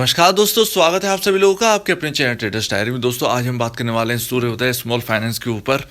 नमस्कार दोस्तों, स्वागत है आप सभी लोगों का आपके अपने चैनल ट्रेडर्स डायरी में। दोस्तों आज हम बात करने वाले हैं सूर्योदय स्मॉल फाइनेंस के ऊपर।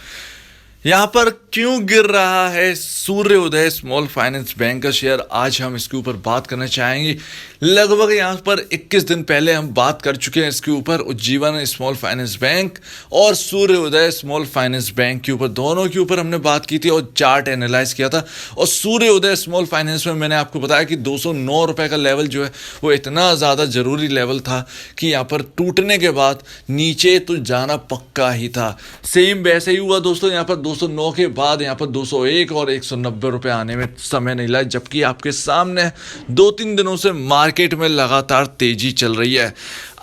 यहाँ पर क्यों गिर रहा है सूर्योदय स्मॉल फाइनेंस बैंक का शेयर, आज हम इसके ऊपर बात करना चाहेंगे। लगभग यहाँ पर 21 दिन पहले हम बात कर चुके हैं इसके ऊपर, उज्जीवन स्मॉल फाइनेंस बैंक और सूर्योदय स्मॉल फाइनेंस बैंक के ऊपर, दोनों के ऊपर हमने बात की थी और चार्ट एनालाइज किया था। और सूर्योदय स्मॉल फाइनेंस में मैंने आपको बताया कि 209 रुपये का लेवल जो है वो इतना ज़्यादा ज़रूरी लेवल था कि यहाँ पर टूटने के बाद नीचे तो जाना पक्का ही था। सेम वैसे ही हुआ दोस्तों, यहाँ पर 209 के बाद यहाँ पर 201 और 190 रुपये आने में समय नहीं लगा, जबकि आपके सामने 2-3 दिनों से मार्केट में लगातार तेजी चल रही है।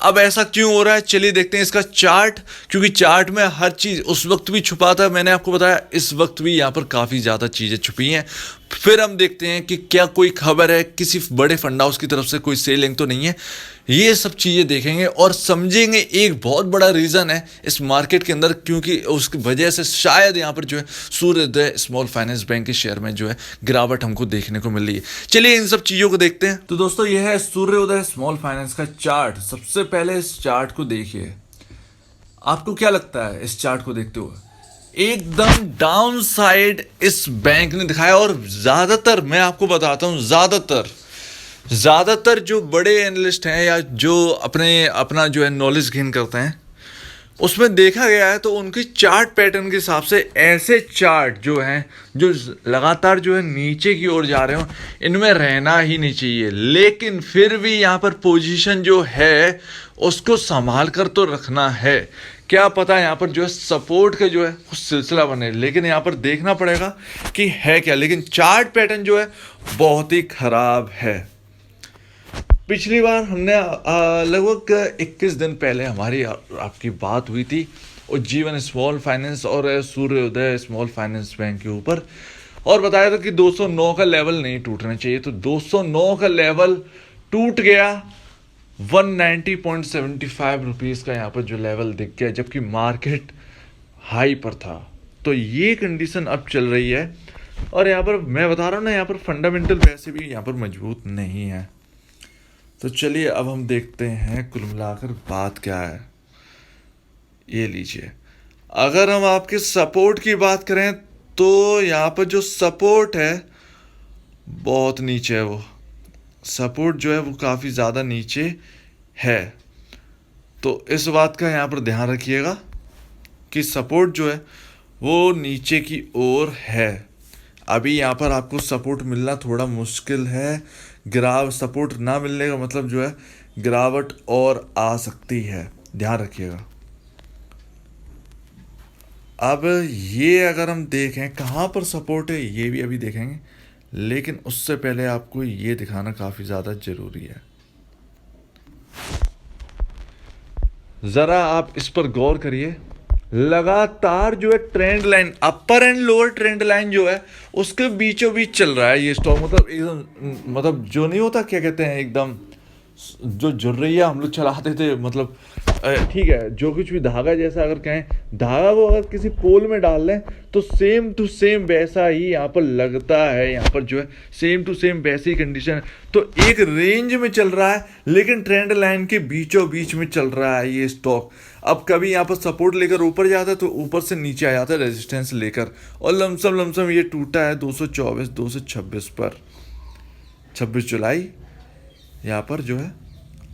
अब ऐसा क्यों हो रहा है, चलिए देखते हैं इसका चार्ट, क्योंकि चार्ट में हर चीज़ उस वक्त भी छुपा था, मैंने आपको बताया इस वक्त भी यहाँ पर काफ़ी ज़्यादा चीज़ें छुपी हैं। फिर हम देखते हैं कि क्या कोई खबर है किसी बड़े फंड हाउस की तरफ से, कोई सेलिंग तो नहीं है। ये सब चीज़ें देखेंगे और समझेंगे एक बहुत बड़ा रीज़न है इस मार्केट के अंदर, क्योंकि उसकी वजह से शायद यहाँ पर जो है सूर्योदय स्मॉल फाइनेंस बैंक के शेयर में जो है गिरावट हमको देखने को मिल रही है। चलिए इन सब चीज़ों को देखते हैं। तो दोस्तों यह है सूर्योदय स्मॉल फाइनेंस का चार्ट। सबसे पहले इस चार्ट को देखिए, आपको क्या लगता है इस चार्ट को देखते हुए? एकदम डाउन साइड इस बैंक ने दिखाया। और ज़्यादातर मैं आपको बताता हूँ, ज़्यादातर जो बड़े एनालिस्ट हैं या जो अपना जो है नॉलेज गेन करते हैं, उसमें देखा गया है तो उनकी चार्ट पैटर्न के हिसाब से ऐसे चार्ट जो हैं जो लगातार जो है नीचे की ओर जा रहे हो, इनमें रहना ही नहीं चाहिए। लेकिन फिर भी यहाँ पर पोजीशन जो है उसको संभाल कर तो रखना है। क्या पता यहाँ पर जो है सपोर्ट का जो है वो सिलसिला बने, लेकिन यहाँ पर देखना पड़ेगा कि है क्या। लेकिन चार्ट पैटर्न जो है बहुत ही खराब है। पिछली बार हमने लगभग 21 दिन पहले हमारी आपकी बात हुई थी उज्जीवन स्मॉल फाइनेंस और सूर्योदय स्मॉल फाइनेंस बैंक के ऊपर, और बताया था कि 209 का लेवल नहीं टूटना चाहिए। तो 209 का लेवल टूट गया, 190.75 रुपीज़ का यहाँ पर जो लेवल दिख गया, जबकि मार्केट हाई पर था। तो ये कंडीशन अब चल रही है। और यहाँ पर मैं बता रहा हूँ ना, यहाँ पर फंडामेंटल वैसे भी यहाँ पर मजबूत नहीं है। तो चलिए अब हम देखते हैं कुल मिलाकर बात क्या है। ये लीजिए, अगर हम आपके सपोर्ट की बात करें तो यहाँ पर जो सपोर्ट है बहुत नीचे है। वो सपोर्ट जो है वो काफ़ी ज़्यादा नीचे है। तो इस बात का यहाँ पर ध्यान रखिएगा कि सपोर्ट जो है वो नीचे की ओर है। अभी यहाँ पर आपको सपोर्ट मिलना थोड़ा मुश्किल है। सपोर्ट ना मिलने का मतलब जो है गिरावट और आ सकती है, ध्यान रखिएगा। अब ये अगर हम देखें कहाँ पर सपोर्ट है, ये भी अभी देखेंगे, लेकिन उससे पहले आपको ये दिखाना काफ़ी ज़्यादा ज़रूरी है। ज़रा आप इस पर गौर करिए, लगातार जो है trend line, upper and lower trend line जो है उसके बीचों बीच चल रहा है ये स्टॉक। मतलब एकदम, मतलब जो नहीं होता, क्या कहते हैं, एकदम जो झुर्रिया हम लोग चलाते थे, मतलब ठीक है, जो कुछ भी धागा जैसा अगर कहें, धागा को अगर किसी पोल में डाल लें तो सेम टू सेम वैसा ही यहाँ पर लगता है। यहाँ पर जो है सेम टू सेम वैसी कंडीशन है। तो एक रेंज में चल रहा है, लेकिन ट्रेंड लाइन के बीचों बीच में चल रहा है ये स्टॉक। अब कभी यहाँ पर सपोर्ट लेकर ऊपर जाता है तो ऊपर से नीचे आ जाता है रेजिस्टेंस लेकर, और लमसम ये टूटा है 226 पर 26 जुलाई। यहाँ पर जो है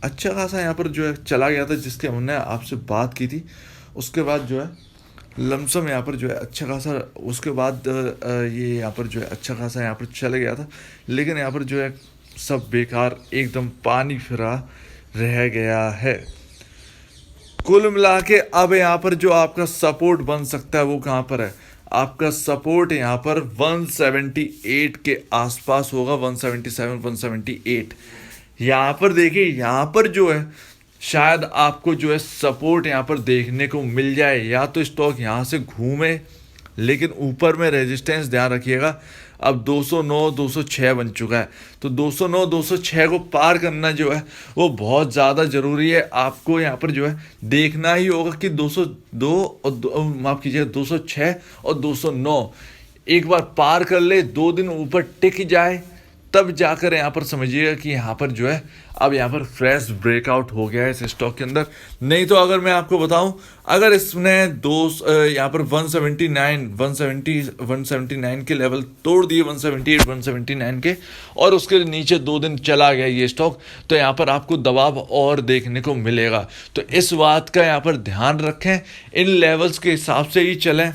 अच्छा खासा यहाँ पर जो है चला गया था, जिसके हमने आपसे बात की थी। उसके बाद जो है लमसम यहाँ पर जो है अच्छा खासा, उसके बाद ये यहाँ पर जो है अच्छा खासा यहाँ पर चला गया था, लेकिन यहाँ पर जो है सब बेकार, एकदम पानी फिरा रह गया है। कुल मिला के अब यहाँ पर जो आपका सपोर्ट बन सकता है वो कहाँ पर है? आपका सपोर्ट यहाँ पर 178 के आसपास होगा, 177 178। यहाँ पर देखिए, यहाँ पर जो है शायद आपको जो है सपोर्ट यहाँ पर देखने को मिल जाए, या तो स्टॉक यहाँ से घूमे, लेकिन ऊपर में रेजिस्टेंस ध्यान रखिएगा। अब 209 206 बन चुका है, तो 209 206 को पार करना जो है वो बहुत ज़्यादा ज़रूरी है। आपको यहाँ पर जो है देखना ही होगा कि 202 और माफ़ कीजिएगा 206 और 209 एक बार पार कर ले, 2 दिन ऊपर टिक जाए, तब जाकर यहाँ पर समझिएगा कि यहाँ पर जो है अब यहाँ पर फ्रेश ब्रेकआउट हो गया है इस स्टॉक के अंदर। नहीं तो अगर मैं आपको बताऊं, अगर इसने यहाँ पर 179 के लेवल तोड़ दिए, 178 179 के, और उसके नीचे 2 दिन चला गया ये स्टॉक, तो यहाँ पर आपको दबाव और देखने को मिलेगा। तो इस बात का यहाँ पर ध्यान रखें, इन लेवल्स के हिसाब से ही चलें।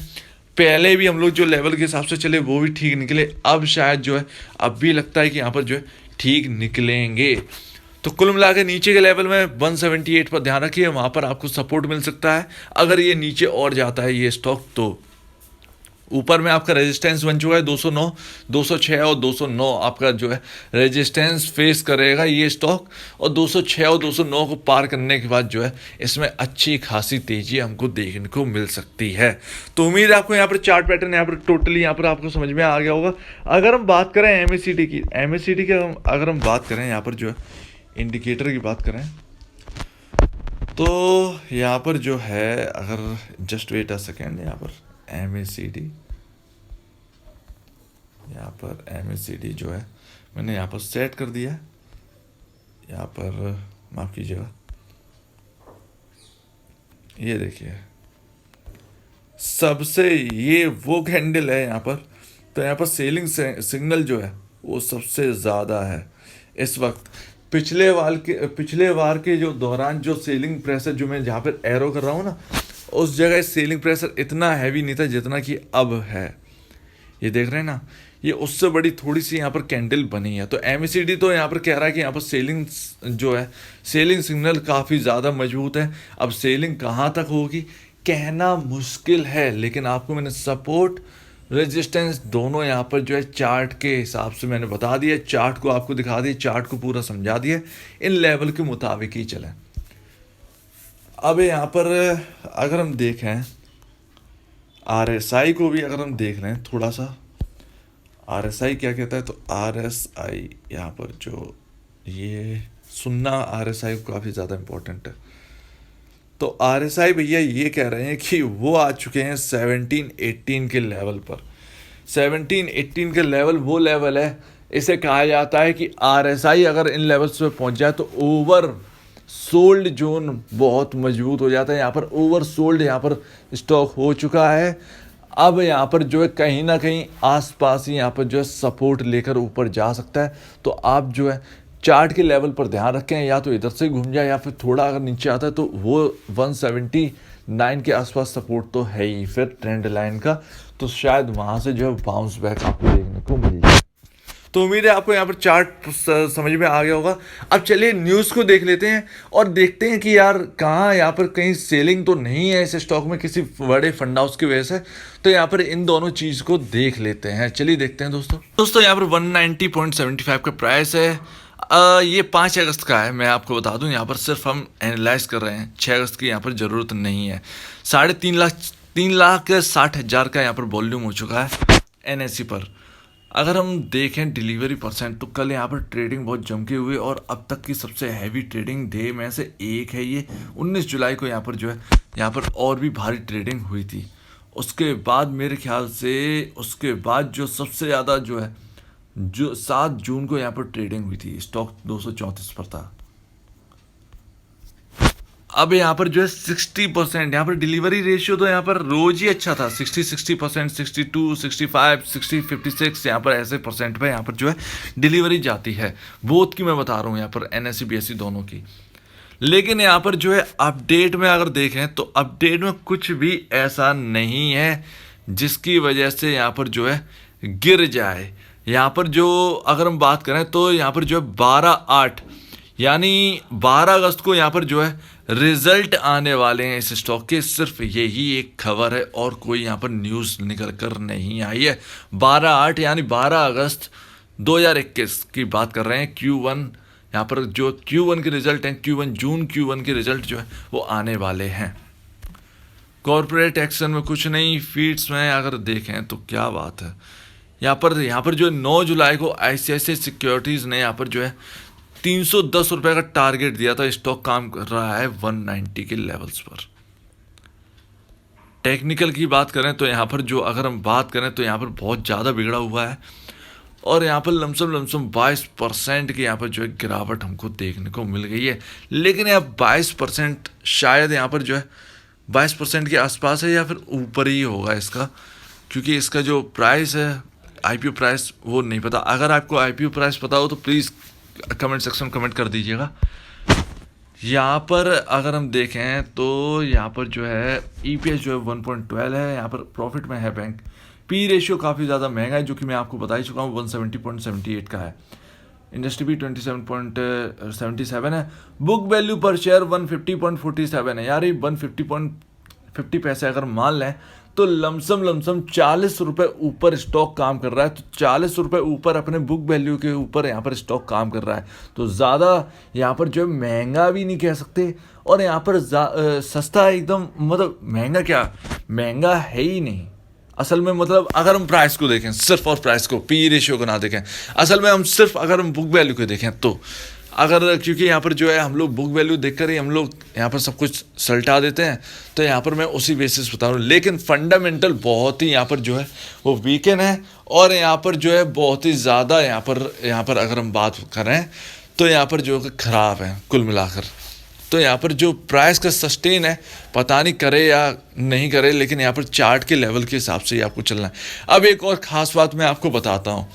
पहले भी हम लोग जो लेवल के हिसाब से चले वो भी ठीक निकले, अब शायद जो है अब भी लगता है कि यहाँ पर जो है ठीक निकलेंगे। तो कुल मिला के नीचे के लेवल में 178 पर ध्यान रखिए, वहाँ पर आपको सपोर्ट मिल सकता है। अगर ये नीचे और जाता है ये स्टॉक, तो ऊपर में आपका रेजिस्टेंस बन चुका है 209, 206 और 209 आपका जो है रेजिस्टेंस फेस करेगा ये स्टॉक, और 206 और 209 को पार करने के बाद जो है इसमें अच्छी खासी तेजी हमको देखने को मिल सकती है। तो उम्मीद है आपको यहाँ पर चार्ट पैटर्न यहाँ पर टोटली यहाँ पर आपको समझ में आ गया होगा। अगर हम बात करें एमएसीडी की, अगर हम बात करें यहाँ पर जो है इंडिकेटर की बात करें, तो यहाँ पर जो है, अगर जस्ट वेट अ सेकेंड, यहाँ पर MACD, यहाँ पर MACD जो है मैंने यहाँ पर सेट कर दिया। यहाँ पर माफ़ कीजिएगा, ये देखिए सबसे ये वो कैंडल है यहाँ पर, तो यहाँ पर सेलिंग सिग्नल जो है वो सबसे ज़्यादा है इस वक्त। पिछले वार के जो दौरान जो सेलिंग प्रेशर जो मैं जहाँ पर एरो कर रहा हूँ ना, उस जगह सेलिंग प्रेशर इतना हैवी नहीं था जितना कि अब है। ये देख रहे हैं ना, ये उससे बड़ी थोड़ी सी यहाँ पर कैंडल बनी है। तो MACD तो यहाँ पर कह रहा है कि यहाँ पर सेलिंग जो है, सेलिंग सिग्नल काफ़ी ज़्यादा मजबूत है। अब सेलिंग कहाँ तक होगी कहना मुश्किल है, लेकिन आपको मैंने सपोर्ट रेजिस्टेंस दोनों यहाँ पर जो है चार्ट के हिसाब से मैंने बता दिया, चार्ट को आपको दिखा दिया, चार्ट को पूरा समझा दिया, इन लेवल के मुताबिक ही चलें। अब यहाँ पर अगर हम देखें RSI को भी अगर हम देख लें थोड़ा सा, RSI क्या कहता है, तो RSI यहाँ पर जो ये सुनना RSI काफ़ी ज़्यादा इम्पोर्टेंट है। तो RSI भैया ये कह रहे हैं कि वो आ चुके हैं 17-18 के लेवल पर। 17-18 के लेवल वो लेवल है, इसे कहा जाता है कि RSI अगर इन लेवल्स पे पहुंच जाए तो ओवर सोल्ड जोन बहुत मजबूत हो जाता है। यहाँ पर ओवर सोल्ड यहाँ पर स्टॉक हो चुका है। अब यहाँ पर जो है कहीं ना कहीं आसपास ही यहाँ पर जो है सपोर्ट लेकर ऊपर जा सकता है। तो आप जो है चार्ट के लेवल पर ध्यान रखें, या तो इधर से घूम जाए या फिर थोड़ा अगर नीचे आता है तो वो 179 के आसपास सपोर्ट तो है ही फिर ट्रेंड लाइन का, तो शायद वहाँ से जो है बाउंस बैक आपको देखने को मिल जाए। तो उम्मीद है आपको यहाँ पर चार्ट समझ में आ गया होगा। अब चलिए न्यूज़ को देख लेते हैं और देखते हैं कि यार कहाँ यहाँ पर कहीं सेलिंग तो नहीं है इस स्टॉक में किसी बड़े फंड हाउस की वजह से। तो यहाँ पर इन दोनों चीज़ को देख लेते हैं, चलिए देखते हैं दोस्तों यहाँ पर 190.75 का प्राइस है। ये 5 अगस्त का है, मैं आपको बता दूं, यहाँ पर सिर्फ हम एनालाइज कर रहे हैं, 6 अगस्त की यहाँ पर ज़रूरत नहीं है। 3,60,000 का यहाँ पर वॉल्यूम हो चुका है NSE पर। अगर हम देखें डिलीवरी परसेंट, तो कल यहाँ पर ट्रेडिंग बहुत जम के हुई और अब तक की सबसे हैवी ट्रेडिंग डे में से एक है ये। 19 जुलाई को यहाँ पर जो है यहाँ पर और भी भारी ट्रेडिंग हुई थी। उसके बाद मेरे ख्याल से उसके बाद जो सबसे ज़्यादा जो है जो 7 जून को यहाँ पर ट्रेडिंग हुई थी, स्टॉक 234 पर था। अब यहाँ पर जो है 60% यहाँ पर डिलीवरी रेशियो तो यहाँ पर रोज ही अच्छा था, 60%, 62, 65, 60, 56 यहाँ पर ऐसे परसेंट पे यहाँ पर जो है डिलीवरी जाती है। बोथ की मैं बता रहा हूँ यहाँ पर NSE BSE दोनों की। लेकिन यहाँ पर जो है अपडेट में अगर देखें तो अपडेट में कुछ भी ऐसा नहीं है जिसकी वजह से यहाँ पर जो है गिर जाए। यहाँ पर जो अगर हम बात करें तो यहाँ पर जो है 12/8 यानी 12 अगस्त को यहाँ पर जो है रिजल्ट आने वाले हैं इस स्टॉक के। सिर्फ यही एक खबर है और कोई यहाँ पर न्यूज़ निकल कर नहीं आई है। 12/8 यानी 12 अगस्त 2021 की बात कर रहे हैं। Q1 यहाँ पर जो Q1 के रिजल्ट हैं, जून Q1 के रिजल्ट जो है वो आने वाले हैं। कॉर्पोरेट एक्शन में कुछ नहीं, फीड्स में अगर देखें तो क्या बात है। यहाँ पर जो 9 जुलाई को ICICI सिक्योरिटीज़ ने यहाँ पर जो है 310 रुपये का टारगेट दिया था। स्टॉक काम कर रहा है 190 के लेवल्स पर। टेक्निकल की बात करें तो यहाँ पर जो अगर हम बात करें तो यहाँ पर बहुत ज़्यादा बिगड़ा हुआ है। और यहाँ पर लमसम 22% की यहाँ पर जो है गिरावट हमको देखने को मिल गई है। लेकिन यह 22% शायद यहाँ पर जो है 22% के आसपास है या फिर ऊपर ही होगा इसका, क्योंकि इसका जो प्राइस है आईपीओ प्राइस वो नहीं पता। अगर आपको आईपीओ प्राइस पता हो तो प्लीज़ कमेंट सेक्शन में कमेंट कर दीजिएगा। यहाँ पर अगर हम देखें तो यहाँ पर जो है ईपीएस जो है 1.12 है, यहाँ पर प्रॉफिट में है बैंक। पी रेशियो काफ़ी ज़्यादा महंगा है, जो कि मैं आपको बता ही चुका हूँ 170.78 का है। इंडस्ट्री भी 27.77 है। बुक वैल्यू पर शेयर 150.47 है। यार ये 150.50 पैसे अगर मान लें तो लमसम 40 रुपये ऊपर स्टॉक काम कर रहा है। तो 40 रुपये ऊपर अपने बुक वैल्यू के ऊपर यहाँ पर स्टॉक काम कर रहा है, तो ज़्यादा यहाँ पर जो है महंगा भी नहीं कह सकते, और यहाँ पर सस्ता एकदम, मतलब महंगा क्या, महंगा है ही नहीं असल में। मतलब अगर हम प्राइस को देखें सिर्फ, और प्राइस को पी रेशियो को ना देखें, असल में हम सिर्फ अगर हम बुक वैल्यू को देखें तो अगर, क्योंकि यहाँ पर जो है हम लोग बुक वैल्यू देखकर ही हम लोग यहाँ पर सब कुछ सलटा देते हैं, तो यहाँ पर मैं उसी बेसिस बता रहा हूँ। लेकिन फंडामेंटल बहुत ही यहाँ पर जो है वो वीकन है, और यहाँ पर जो है बहुत ही ज़्यादा यहाँ पर अगर हम बात करें तो यहाँ पर जो ख़राब है कुल मिलाकर। तो यहाँ पर जो प्राइस का सस्टेन है पता नहीं करे या नहीं करे, लेकिन यहाँ पर चार्ट के लेवल के हिसाब से ही आपको चलना है। अब एक और ख़ास बात मैं आपको बताता हूँ,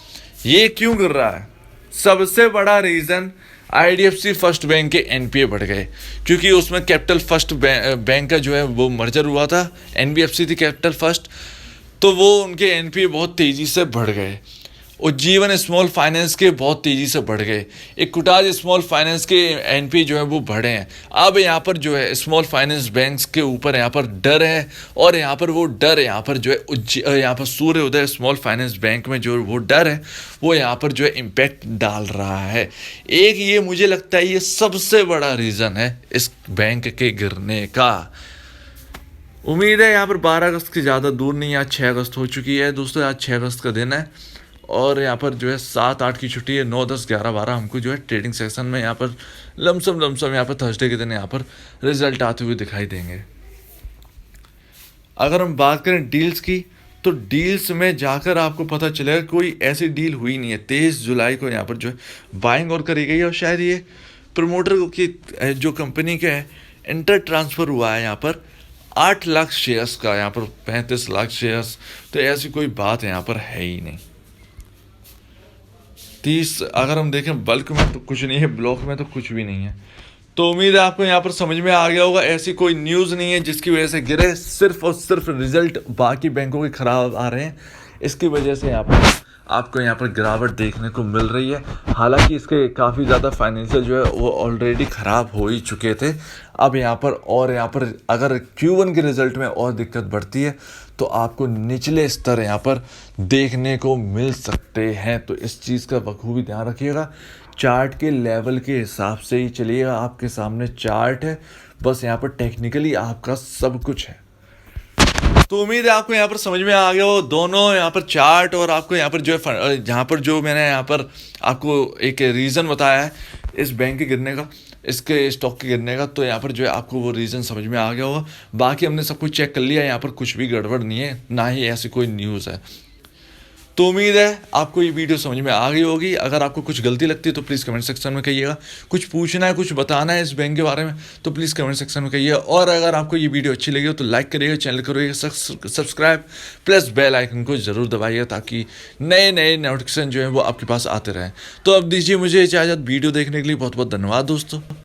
ये क्यों गिर रहा है। सबसे बड़ा रीज़न आईडीएफसी फर्स्ट बैंक के एनपीए बढ़ गए, क्योंकि उसमें कैपिटल फर्स्ट बैंक का जो है वो मर्जर हुआ था, एनबीएफसी थी कैपिटल फर्स्ट, तो वो उनके एनपीए बहुत तेज़ी से बढ़ गए। उज्जीवन स्मॉल फाइनेंस के बहुत तेज़ी से बढ़ गए। इक्विटास स्मॉल फाइनेंस के एनपी जो है वो बढ़े हैं। अब यहाँ पर जो है स्मॉल फाइनेंस बैंक्स के ऊपर यहाँ पर डर है, और यहाँ पर वो डर यहाँ पर जो है यहाँ पर सूर्य उदय स्मॉल फाइनेंस बैंक में जो वो डर है वो यहाँ पर जो है इम्पैक्ट डाल रहा है। एक ये मुझे लगता है ये सबसे बड़ा रीज़न है इस बैंक के गिरने का। उम्मीद है यहाँ पर 12 अगस्त की ज़्यादा दूर नहीं, आज 6 अगस्त हो चुकी है दोस्तों। आज 6 अगस्त का दिन है, और यहाँ पर जो है 7-8 की छुट्टी है, 9, 10, 11, 12 हमको जो है ट्रेडिंग सेक्शन में यहाँ पर लमसम यहाँ पर थर्सडे के दिन यहाँ पर रिजल्ट आते हुए दिखाई देंगे। अगर हम बात करें डील्स की, तो डील्स में जाकर आपको पता चलेगा कोई ऐसी डील हुई नहीं है। 23 जुलाई को यहाँ पर जो है बाइंग और करी गई है, और शायद ये प्रमोटर की जो कंपनी का है इंटर ट्रांसफ़र हुआ है यहाँ पर 8 लाख शेयर्स का, यहाँ पर 35 लाख शेयर्स। तो ऐसी कोई बात यहाँ पर है ही नहीं। 30 अगर हम देखें बल्क में तो कुछ नहीं है, ब्लॉक में तो कुछ भी नहीं है। तो उम्मीद है आपको यहाँ पर समझ में आ गया होगा। ऐसी कोई न्यूज़ नहीं है जिसकी वजह से गिरे, सिर्फ और सिर्फ रिजल्ट बाकी बैंकों के खराब आ रहे हैं, इसकी वजह से यहाँ पर आपको यहाँ पर गिरावट देखने को मिल रही है। हालांकि इसके काफ़ी ज़्यादा फाइनेंशियल जो है वो ऑलरेडी ख़राब हो ही चुके थे। अब यहाँ पर अगर Q1 के रिज़ल्ट में और दिक्कत बढ़ती है तो आपको निचले स्तर यहाँ पर देखने को मिल सकते हैं। तो इस चीज़ का बखूबी ध्यान रखिएगा। चार्ट के लेवल के हिसाब से ही चलिएगा। आपके सामने चार्ट है, बस यहाँ पर टेक्निकली आपका सब कुछ है। तो उम्मीद है आपको यहाँ पर समझ में आ गया हो, दोनों यहाँ पर चार्ट और आपको यहाँ पर जो है यहाँ पर जो मैंने यहाँ पर आपको एक रीज़न बताया है इस बैंक के गिरने का, इसके स्टॉक के गिरने का, तो यहाँ पर जो है आपको वो रीज़न समझ में आ गया होगा। बाकी हमने सब कुछ चेक कर लिया, यहाँ पर कुछ भी गड़बड़ नहीं है, ना ही ऐसी कोई न्यूज़ है। तो उम्मीद है आपको ये वीडियो समझ में आ गई होगी। अगर आपको कुछ गलती लगती है तो प्लीज़ कमेंट सेक्शन में कहिएगा। कुछ पूछना है, कुछ बताना है इस बैंक के बारे में तो प्लीज़ कमेंट सेक्शन में कहिए। और अगर आपको ये वीडियो अच्छी लगी हो तो लाइक करिएगा, चैनल करिएगा सब्सक्राइब, प्लस बेल आइकन को ज़रूर दबाइएगा ताकि नए नए नोटिफिकेशन जो है वो आपके पास आते रहें। तो अब दीजिए मुझे इजाज़त। वीडियो देखने के लिए बहुत बहुत धन्यवाद दोस्तों।